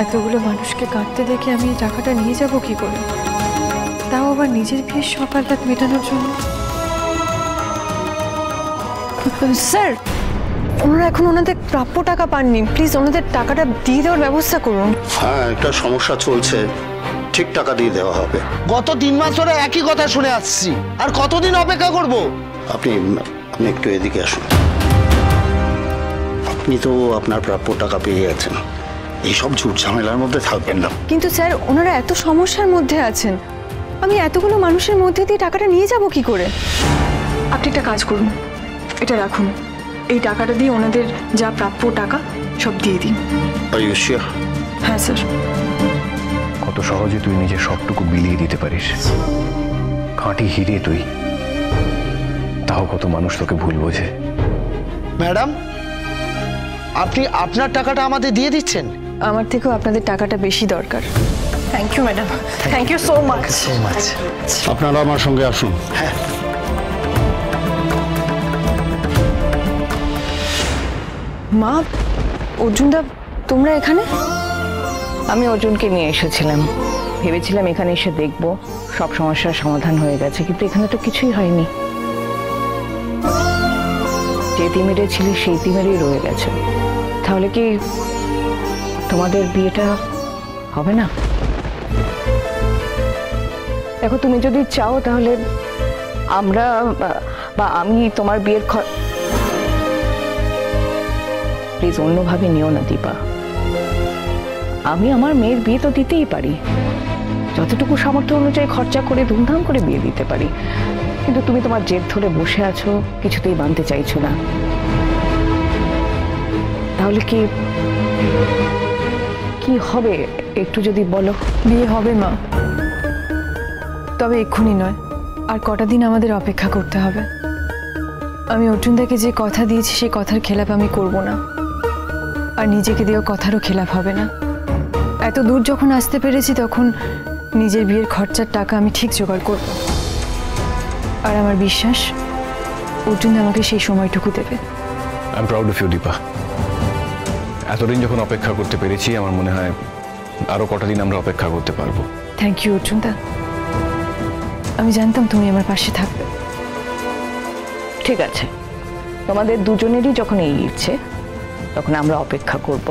এতগুলো মানুষকে কাঁদতে দেখে আমি এই টাকাটা নিয়ে যাব কি করে, তাও আবার নিজের বিয়ের সকাল রাত মেটানোর জন্য। স্যার, ওনারা এখন ওনাদের প্রাপ্য টাকা পাননি, প্লিজ ওনাদের টাকাটা দিয়ে দেওয়ার ব্যবস্থা করুন। হ্যাঁ, একটা সমস্যা চলছে, ঠিক টাকা দিয়ে দেওয়া হবে। গত 3 মাস ধরে একই কথা শুনে আসছি, আর কতদিন অপেক্ষা করব? আপনি একটু এদিকে আসুন। আপনি তো আপনার প্রাপ্য টাকা পেয়ে গেছেন, এইসব ঝুট ঝামেলার মধ্যে থাকবেন না। কিন্তু স্যার, ওনারা এত সমস্যার মধ্যে আছেন, আমি এতগুলো মানুষের মধ্যে দিয়ে টাকাটা নিয়ে যাব কি করে? আপনি একটা কাজ করুন, এটা রাখুন, এই টাকাটা দিয়ে ওনাদের যা প্রাপ্য টাকা সব দিয়ে দিন। হ্যাঁ স্যার। কত সহজে তুই নিজের সবটুকু বিলিয়ে দিতে পারিস, খাঁটি হিরে তুই, তাও কত মানুষ তোকে ভুল বোঝে। ম্যাডাম, আপনি আপনার টাকাটা আমাদের দিয়ে দিচ্ছেন? আমার থেকেও আপনাদের টাকাটা বেশি দরকার। Thank you madam, thank you so much. আপনারা আমার সঙ্গে আসুন। হ্যাঁ। মা, অর্জুনদা, তোমরা এখানে? আমি অর্জুনকে নিয়ে এসেছিলাম, ভেবেছিলাম এখানে এসে দেখব সব সমস্যার সমাধান হয়ে গেছে, কিন্তু এখানে তো কিছুই হয়নি। যে তিমিরে ছিলে সেই তিমিরেই রয়ে গেছে। তাহলে কি তোমাদের বিয়েটা হবে না? দেখো, তুমি যদি চাও তাহলে আমরা বা আমি তোমার বিয়ের প্লিজ অন্যভাবে নিও না দীপা। আমি আমার মেয়ের বিয়ে তো দিতেই পারি, যতটুকু সামর্থ্য অনুযায়ী খরচা করে ধুমধাম করে বিয়ে দিতে পারি, কিন্তু তুমি তোমার জেদ ধরে বসে আছো, কিছুতেই মানতে চাইছো না। তাহলে কি হবে একটু যদি বলো। বিয়ে হবে মা, তবে এক্ষুনি নয়, আর কটা দিন আমাদের অপেক্ষা করতে হবে। আমি অর্জুনদাকে যে কথা দিয়েছি সেই কথার খেলাপ আমি করব না, আর নিজেকে দেওয়া কথারও খেলাপ হবে না। এত দূর যখন আসতে পেরেছি তখন নিজের বিয়ের খরচার টাকা আমি ঠিক জোগাড় করব, আর আমার বিশ্বাস অর্জুন আমাকে সেই সময়টুকু দেবে। I am proud of you Deepa. এতদিন যখন অপেক্ষা করতে পেরেছি, আমার মনে হয় আরো কটা দিন আমরা অপেক্ষা করতে পারবো। থ্যাংক ইউ অর্জুনদা, আমি জানতাম তুমি আমার পাশে থাকবে। ঠিক আছে, তোমাদের দুজনেরই যখন এই ইচ্ছে, তখন আমরা অপেক্ষা করব।